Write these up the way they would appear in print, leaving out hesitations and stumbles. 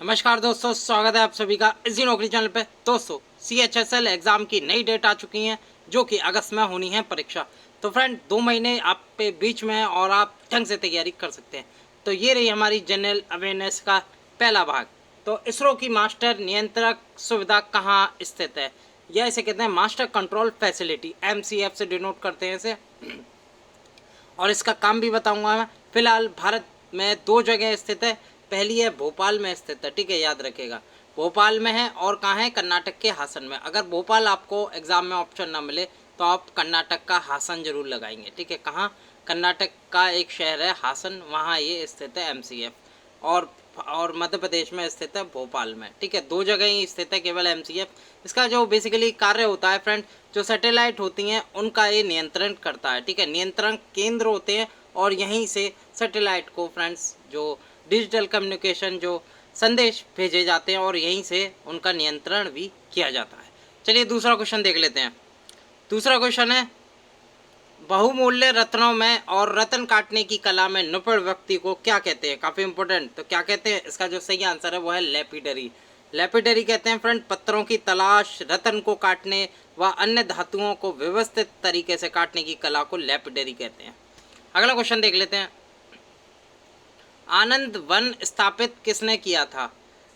नमस्कार दोस्तों, स्वागत है आप सभी का इसी नौकरी चैनल पे। दोस्तों, CHSL एग्ज़ाम की नई डेट आ चुकी है जो कि अगस्त में होनी है परीक्षा। तो फ्रेंड 2 महीने आप पे बीच में है और आप ढंग से तैयारी कर सकते हैं। तो ये रही हमारी जनरल अवेयरनेस का पहला भाग। तो इसरो की मास्टर नियंत्रक सुविधा कहाँ स्थित है? यह इसे कहते हैं मास्टर कंट्रोल फैसिलिटी, MCF से डिनोट करते हैं इसे। और इसका काम भी बताऊंगा मैं। फिलहाल भारत में 2 जगह स्थित है। पहली है भोपाल में स्थित है, ठीक है, याद रखिएगा। भोपाल में है और कहाँ है? कर्नाटक के हासन में। अगर भोपाल आपको एग्जाम में ऑप्शन ना मिले तो आप कर्नाटक का हासन जरूर लगाएंगे, ठीक है। कहाँ? कर्नाटक का एक शहर है हासन, वहाँ ये स्थित है MCF। और मध्य प्रदेश में स्थित है भोपाल में, ठीक है। 2 जगह ही स्थित है केवल MCF। इसका जो बेसिकली कार्य होता है फ्रेंड, जो सैटेलाइट होती हैं उनका ये नियंत्रण करता है, ठीक है। नियंत्रण केंद्र होते हैं और यहीं से सैटेलाइट को फ्रेंड्स जो डिजिटल कम्युनिकेशन जो संदेश भेजे जाते हैं और यहीं से उनका नियंत्रण भी किया जाता है। चलिए दूसरा क्वेश्चन देख लेते हैं। दूसरा क्वेश्चन है, बहुमूल्य रत्नों में और रत्न काटने की कला में निपुण व्यक्ति को क्या कहते हैं? काफी इंपॉर्टेंट। तो क्या कहते हैं? इसका जो सही आंसर है वो है लैपिडरी। लैपिडरी कहते हैं फ्रेंड पत्थरों की तलाश, रत्न को काटने व अन्य धातुओं को व्यवस्थित तरीके से काटने की कला को लैपिडरी कहते हैं। अगला क्वेश्चन देख लेते हैं। आनंद वन स्थापित किसने किया था?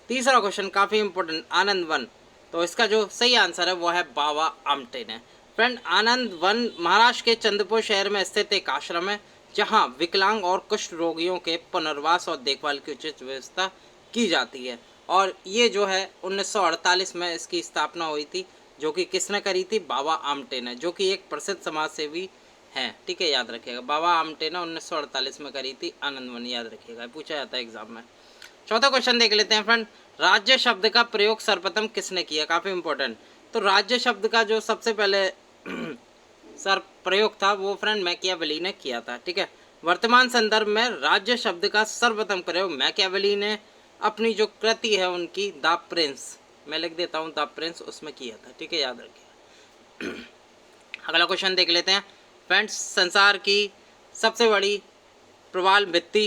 तीसरा क्वेश्चन काफी इंपॉर्टेंट, आनंद वन। तो इसका जो सही आंसर है वो है बाबा आमटे ने। फ्रेंड, आनंद वन महाराष्ट्र के चंद्रपुर शहर में स्थित एक आश्रम है जहां विकलांग और कुष्ठ रोगियों के पुनर्वास और देखभाल की उचित व्यवस्था की जाती है। और ये जो है 1948 में इसकी स्थापना हुई थी, जो कि किसने करी थी? बाबा आमटे ने, जो कि एक प्रसिद्ध समाज सेवी हैं, ठीक है, याद रखिएगा। बाबा आमटे ने 1948 में करी थी आनंद वन, याद रखिएगा, पूछा जाता है एग्जाम में। चौथा क्वेश्चन देख लेते हैं फ्रेंड। राज्य शब्द का प्रयोग सर्वप्रथम किसने किया? काफी इंपॉर्टेंट। तो राज्य शब्द का जो सबसे पहले सर प्रयोग था वो फ्रेंड मैकियावेली ने किया था, ठीक है। वर्तमान संदर्भ में राज्य शब्द का सर्वप्रथम प्रयोग मैकियावेली ने अपनी जो कृति है उनकी द प्रिंस, मैं लिख देता हूँ द प्रिंस, उसमें किया था, ठीक है, याद रखिए। अगला क्वेश्चन देख लेते हैं फ्रेंड्स। संसार की सबसे बड़ी प्रवाल भित्ति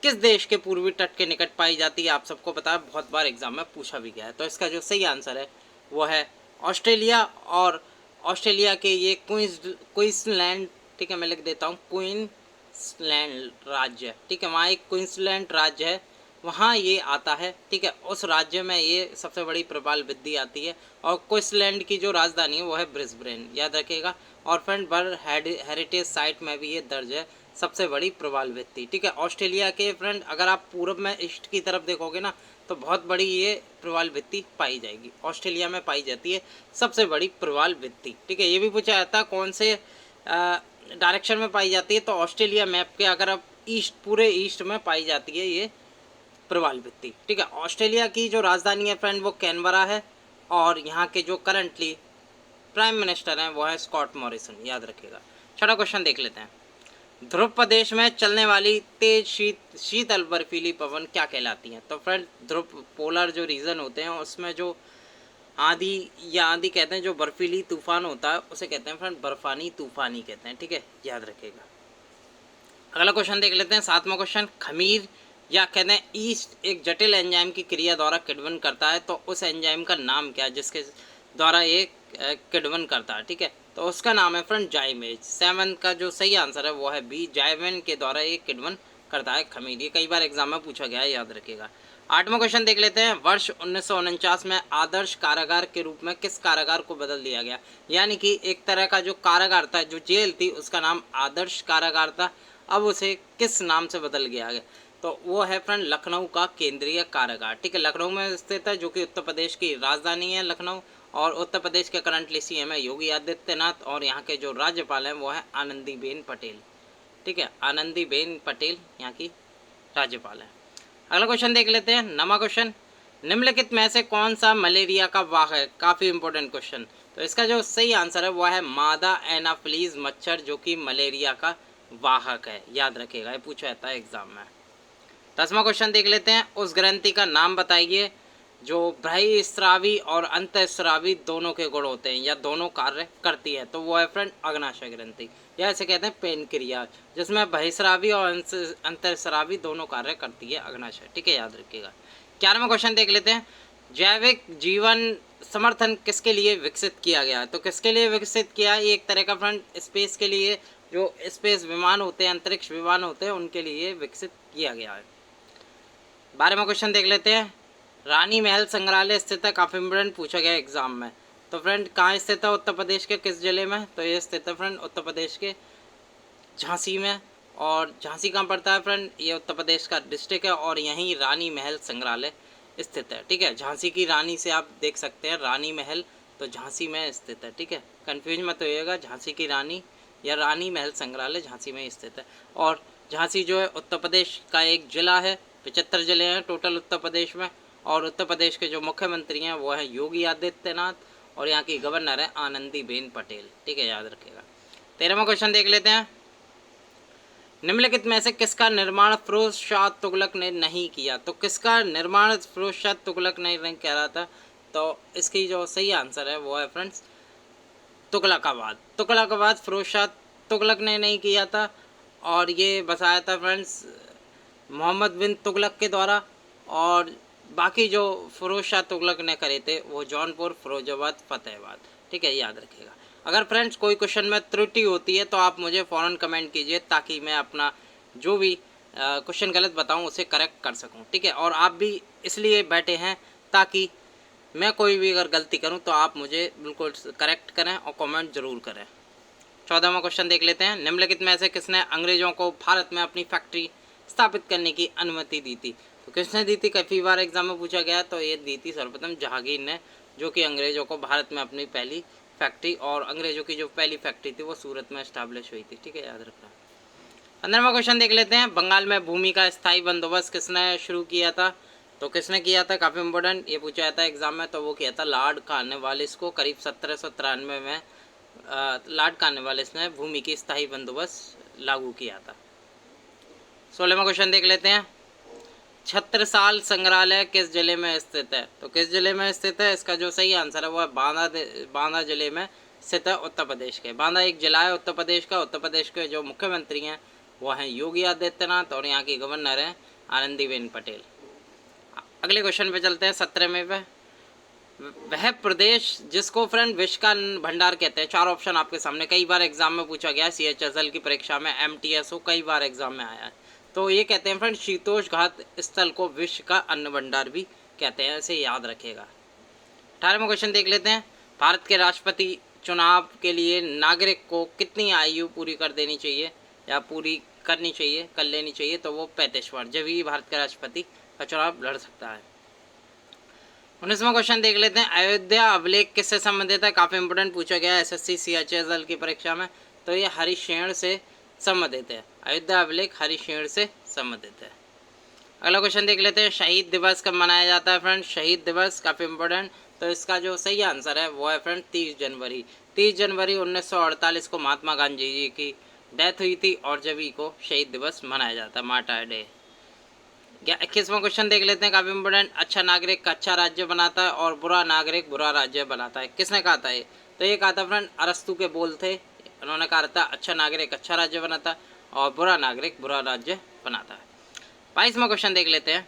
किस देश के पूर्वी तट के निकट पाई जाती है? आप सबको पता है, बहुत बार एग्जाम में पूछा भी गया है। तो इसका जो सही आंसर है वो है ऑस्ट्रेलिया। और ऑस्ट्रेलिया के ये क्वींसलैंड, ठीक है, मैं लिख देता हूँ क्वींसलैंड राज्य, ठीक है, वहाँ एक क्वींसलैंड राज्य है, वहाँ ये आता है, ठीक है। उस राज्य में ये सबसे बड़ी प्रवाल भित्ति आती है। और क्वींसलैंड की जो राजधानी है वो है ब्रिस्बेन, याद रखिएगा। और फ्रेंड वर्ल्ड हेरिटेज साइट में भी ये दर्ज है, सबसे बड़ी प्रवाल भित्ति, ठीक है। ऑस्ट्रेलिया के फ्रेंड अगर आप पूर्व में ईस्ट की तरफ देखोगे ना तो बहुत बड़ी ये प्रवाल भित्ति पाई जाएगी, ऑस्ट्रेलिया में पाई जाती है सबसे बड़ी प्रवाल भित्ति, ठीक है। ये भी पूछा जाता है कौन से डायरेक्शन में पाई जाती है, तो ऑस्ट्रेलिया मैप के अगर आप ईस्ट, पूरे ईस्ट में पाई जाती है ये प्रवाल भित्ति, ठीक है। ऑस्ट्रेलिया की जो राजधानी है फ्रेंड वो कैनबरा है। और यहाँ के जो करंटली प्राइम मिनिस्टर हैं वो है स्कॉट मॉरिसन, याद रखिएगा। छठा क्वेश्चन देख लेते हैं। ध्रुव प्रदेश में चलने वाली तेज शीतल बर्फीली पवन क्या कहलाती हैं? तो फ्रेंड ध्रुव पोलर जो रीजन होते हैं उसमें जो आंधी या आंधी कहते हैं, जो बर्फीली तूफान होता है उसे कहते हैं फ्रेंड बर्फानी तूफानी कहते हैं, ठीक है, याद रखिएगा। अगला क्वेश्चन देख लेते हैं, सातवां क्वेश्चन। खमीर या कहते हैं ईस्ट एक जटिल एंजाइम की क्रिया द्वारा किण्वन करता है, तो उस एंजाइम का नाम क्या है जिसके द्वारा ये किण्वन करता है, ठीक है। तो उसका नाम है फ्रेंड जाइमेज। 7 का जो सही आंसर है वो है बी, जाइमेन के द्वारा ये किण्वन करता है खमीर। ये कई बार एग्जाम में पूछा गया है, याद रखिएगा। आठवां क्वेश्चन देख लेते हैं। वर्ष 1949 में आदर्श कारागार के रूप में किस कारागार को बदल दिया गया? यानी कि एक तरह का जो कारागार था, जो जेल थी, उसका नाम आदर्श कारागार था, अब उसे किस नाम से बदल गया गया? तो वो है फ्रेंड लखनऊ का केंद्रीय कारागार, ठीक है। लखनऊ में स्थित है, जो कि उत्तर प्रदेश की राजधानी है लखनऊ। और उत्तर प्रदेश के करंटली CM है योगी आदित्यनाथ। और यहाँ के जो राज्यपाल हैं वो है आनंदीबेन पटेल, ठीक है, आनंदीबेन पटेल यहाँ की राज्यपाल है। अगला क्वेश्चन देख लेते हैं, 9वां क्वेश्चन। निम्नलिखित में से कौन सा मलेरिया का वाहक है? काफ़ी इंपॉर्टेंट क्वेश्चन। तो इसका जो सही आंसर है वह है मादा एनाफिलीज मच्छर, जो कि मलेरिया का वाहक है, याद रखिएगा, ये पूछा जाता है एग्जाम में। 10वां क्वेश्चन देख लेते हैं। उस ग्रंथि का नाम बताइए जो बहिःस्रावी और अंतःस्रावी दोनों के गुण होते हैं या दोनों कार्य करती है, तो वो है फ्रेंड अग्नाशय ग्रंथि, या ऐसे कहते हैं पेनक्रियाज, जिसमें बहिःस्रावी और अंतःस्रावी दोनों कार्य करती है अग्नाशय। ठीक है, याद रखिएगा। 11वां क्वेश्चन देख लेते हैं। जैविक जीवन समर्थन किसके लिए विकसित किया गया है? तो किसके लिए विकसित किया है? ये एक तरह का फ्रेंड स्पेस के लिए, जो स्पेस विमान होते हैं, अंतरिक्ष विमान होते हैं, उनके लिए विकसित किया गया है। 12वां क्वेश्चन देख लेते हैं। रानी महल संग्रहालय स्थित है, काफ़ी इंपोर्टेंट पूछा गया एग्जाम में। तो फ्रेंड कहाँ स्थित है? उत्तर प्रदेश के किस जिले में? तो ये स्थित है फ्रेंड उत्तर प्रदेश के झांसी में। और झांसी कहाँ पड़ता है फ्रेंड? ये उत्तर प्रदेश का डिस्ट्रिक्ट है और यहीं रानी महल संग्रहालय स्थित है। ठीक है, झांसी की रानी से आप देख सकते हैं रानी महल, तो झांसी में स्थित है। ठीक है, कन्फ्यूज मत होइएगा, झांसी की रानी या रानी महल संग्रहालय झांसी में स्थित है। और झांसी जो है उत्तर प्रदेश का एक जिला है, 75 जिले हैं टोटल उत्तर प्रदेश में। और उत्तर प्रदेश के जो मुख्यमंत्री हैं वो हैं योगी आदित्यनाथ और यहाँ की गवर्नर है आनंदीबेन पटेल। ठीक है, याद रखिएगा। 13वां क्वेश्चन देख लेते हैं। निम्नलिखित में से किसका निर्माण फिरोज शाह तुगलक ने नहीं किया? तो किसका निर्माण फिरोज शाह तुगलक ने नहीं कह रहा था? तो इसकी जो सही आंसर है वो है फ्रेंड्स तुगलकाबाद। तुगलकाबाद फिरोज शाह तुगलक ने नहीं किया था और ये बसाया था फ्रेंड्स मोहम्मद बिन तुगलक के द्वारा। और बाकी जो फिरोज शाह तुगलक ने करे थे वो जौनपुर, फिरोजाबाद, फतेहाबाद। ठीक है, याद रखिएगा। अगर फ्रेंड्स कोई क्वेश्चन में त्रुटि होती है तो आप मुझे फ़ौरन कमेंट कीजिए ताकि मैं अपना जो भी क्वेश्चन गलत बताऊं उसे करेक्ट कर सकूं। ठीक है, और आप भी इसलिए बैठे हैं ताकि मैं कोई भी अगर गलती करूं तो आप मुझे बिल्कुल करेक्ट करें और कमेंट ज़रूर करें। 14वां क्वेश्चन देख लेते हैं। निम्नलिखित में से किसने अंग्रेज़ों को भारत में अपनी फैक्ट्री स्थापित करने की अनुमति दी थी? तो किसने दी थी? कई बार एग्जाम में पूछा गया, तो ये दी थी सर्वप्रथम जहांगीर ने, जो कि अंग्रेज़ों को भारत में अपनी पहली फैक्ट्री, और अंग्रेज़ों की जो पहली फैक्ट्री थी वो सूरत में इस्टेब्लिश हुई थी। ठीक है, याद रखना। 15वां क्वेश्चन देख लेते हैं। बंगाल में भूमि का स्थायी बंदोबस्त किसने शुरू किया था? तो किसने किया था? काफ़ी इंपॉर्टेंट ये पूछा जाता है एग्जाम में, तो वो किया था लॉर्ड कॉर्नवालिस को। करीब 1793 में लॉर्ड कॉर्नवालिस ने भूमि की स्थायी बंदोबस्त लागू किया था। 16वां क्वेश्चन देख लेते हैं। छत्रसाल संग्रहालय किस जिले में स्थित है? तो किस जिले में स्थित है? इसका जो सही आंसर है वो है बांदा जिले में स्थित है, उत्तर प्रदेश के। बांदा एक जिला है उत्तर प्रदेश का। उत्तर प्रदेश के जो मुख्यमंत्री हैं वो हैं योगी आदित्यनाथ और यहाँ की गवर्नर हैं आनंदीबेन पटेल। अगले क्वेश्चन पे चलते हैं, 17वें पे। वह प्रदेश जिसको फ्रेंड विश्व का भंडार कहते हैं। 4 ऑप्शन आपके सामने, कई बार एग्जाम में पूछा गया है, CHSL की परीक्षा में, MTSO कई बार एग्जाम में आया है। तो ये कहते हैं फ्रेंड शीतोष्ण घात स्थल को विश्व का अन्न भंडार भी कहते हैं, इसे याद रखिएगा। 18वां क्वेश्चन देख लेते हैं। भारत के राष्ट्रपति चुनाव के लिए नागरिक को कितनी आयु पूरी कर देनी चाहिए या पूरी करनी चाहिए, कर लेनी चाहिए? तो वो 35 वर्ष, जब ही भारत का राष्ट्रपति का चुनाव लड़ सकता है। 19वां क्वेश्चन देख लेते हैं। अयोध्या अभिलेख किससे संबंधित है? काफ़ी इंपोर्टेंट पूछा गया है SSC CHSL की परीक्षा में, तो ये हरिशेण से संबंधित है। अयोध्या अभिलेख हरिशेण से संबंधित है। अगला क्वेश्चन देख लेते हैं। शहीद दिवस कब मनाया जाता है फ्रेंड? शहीद दिवस काफ़ी इंपॉर्टेंट, तो इसका जो सही आंसर है वो है फ्रेंड 30 जनवरी। 30 जनवरी 1948 को महात्मा गांधी जी की डेथ हुई थी और जब को शहीद दिवस मनाया जाता है, मार्टार डे। 21वां क्वेश्चन देख लेते हैं, काफ़ी इंपॉर्टेंट। अच्छा नागरिक अच्छा राज्य बनाता है और बुरा नागरिक बुरा राज्य बनाता है, किसने कहा था ये? तो ये कहा था फ्रेंड अरस्तु के बोल थे। उन्होंने कहा था अच्छा नागरिक अच्छा राज्य बनाता है और बुरा नागरिक बुरा राज्य बनाता है। 22वां क्वेश्चन देख लेते हैं।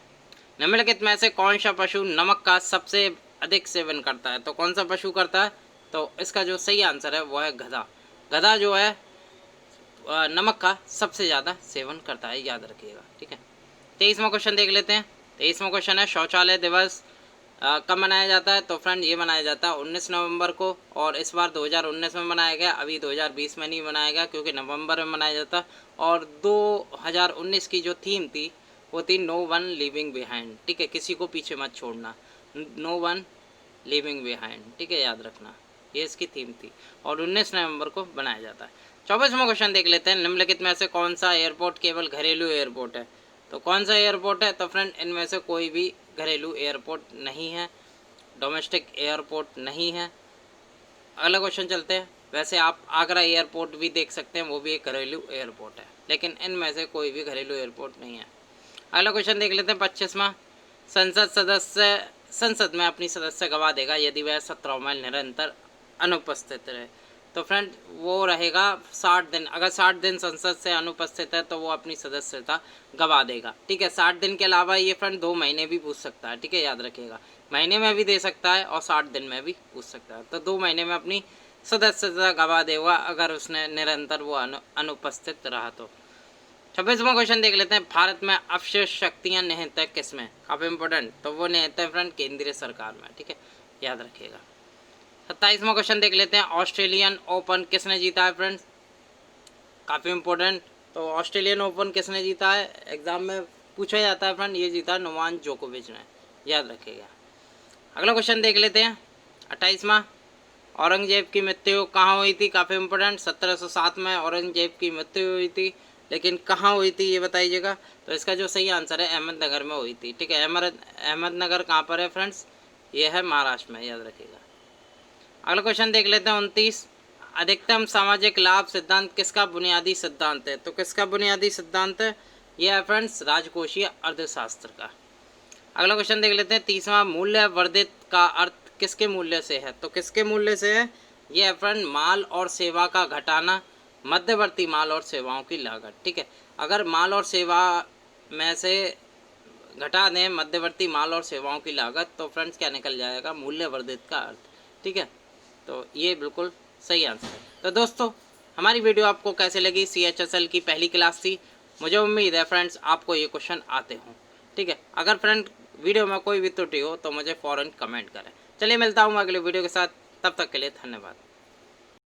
निम्नलिखित में से कौन सा पशु नमक का सबसे अधिक सेवन करता है? तो कौन सा पशु करता है? तो इसका जो सही आंसर है वो है गधा। गधा जो है नमक का सबसे ज़्यादा सेवन करता है, याद रखिएगा। ठीक है, 23वां क्वेश्चन देख लेते हैं। 23वां क्वेश्चन है शौचालय दिवस कब मनाया जाता है? तो फ्रेंड ये मनाया जाता है 19 नवंबर को, और इस बार 2019 में मनाया गया, अभी 2020 में नहीं मनाया गया क्योंकि नवंबर में मनाया जाता। और 2019 की जो थीम थी वो थी नो वन लिविंग बिहाइंड। ठीक है, किसी को पीछे मत छोड़ना, नो वन लिविंग बिहाइंड। ठीक है, याद रखना, ये इसकी थीम थी और 19 नवंबर को बनाया जाता है। 24वां क्वेश्चन देख लेते हैं। निम्नलिखित में से कौन सा एयरपोर्ट केवल घरेलू एयरपोर्ट है? तो कौन सा एयरपोर्ट है? तो फ्रेंड इनमें से कोई भी घरेलू एयरपोर्ट नहीं है, डोमेस्टिक एयरपोर्ट नहीं है। अगला क्वेश्चन चलते हैं। वैसे आप आगरा एयरपोर्ट भी देख सकते हैं, वो भी एक घरेलू एयरपोर्ट है, लेकिन इनमें से कोई भी घरेलू एयरपोर्ट नहीं है। अगला क्वेश्चन देख लेते हैं 25वां। संसद सदस्य संसद में अपनी सदस्य गवा देगा यदि वह 17 में निरंतर अनुपस्थित रहे। तो फ्रेंड वो रहेगा 60 दिन। अगर 60 दिन संसद से अनुपस्थित है तो वो अपनी सदस्यता गवा देगा। ठीक है, 60 दिन के अलावा ये फ्रेंड 2 महीने भी पूछ सकता है। ठीक है, याद रखिएगा, महीने में भी दे सकता है और 60 दिन में भी पूछ सकता है। तो 2 महीने में अपनी सदस्यता गवा देगा अगर उसने निरंतर वो अनुपस्थित रहा तो। 26वां क्वेश्चन देख लेते हैं, भारत में अवशेष शक्तियाँ निहित है किसमें? काफ़ी इंपॉर्टेंट। तो वो निहित है फ्रेंड केंद्रीय सरकार में। ठीक है, याद रखिएगा। 27वां क्वेश्चन देख लेते हैं, ऑस्ट्रेलियन ओपन किसने जीता है फ्रेंड्स? काफ़ी इंपॉर्टेंट। तो ऑस्ट्रेलियन ओपन किसने जीता है? एग्जाम में पूछा जाता है फ्रेंड, ये जीता नोवाक जोकोविच ने, याद रखिएगा। अगला क्वेश्चन देख लेते हैं, 28वां, औरंगजेब की मृत्यु कहाँ हुई थी? काफ़ी इंपॉर्टेंट। 1707 में औरंगजेब की मृत्यु हुई थी, लेकिन कहाँ हुई थी ये बताइएगा। तो इसका जो सही आंसर है अहमदनगर में हुई थी। ठीक है, अहमदनगर कहाँ पर है फ्रेंड्स? ये है महाराष्ट्र में, याद रखिएगा। अगला क्वेश्चन देख लेते हैं, 29, अधिकतम सामाजिक लाभ सिद्धांत किसका बुनियादी सिद्धांत है? तो किसका बुनियादी सिद्धांत है? यह है फ्रेंड्स राजकोषीय अर्थशास्त्र का। अगला क्वेश्चन देख लेते हैं, 30वां, मूल्य वर्धित का अर्थ किसके मूल्य से है? तो किसके मूल्य से है? यह है फ्रेंड माल और सेवा का घटाना, मध्यवर्ती माल और सेवाओं की लागत। ठीक है, अगर माल और सेवा में से घटा दें मध्यवर्ती माल और सेवाओं की लागत तो फ्रेंड्स क्या निकल जाएगा? मूल्य वर्धित का अर्थ। ठीक है, तो ये बिल्कुल सही आंसर है। तो दोस्तों हमारी वीडियो आपको कैसे लगी? CHSL की पहली क्लास थी, मुझे उम्मीद है फ्रेंड्स आपको ये क्वेश्चन आते हों। ठीक है, अगर फ्रेंड वीडियो में कोई भी त्रुटि हो तो मुझे फ़ौरन कमेंट करें। चलिए मिलता हूँ अगले वीडियो के साथ, तब तक के लिए धन्यवाद।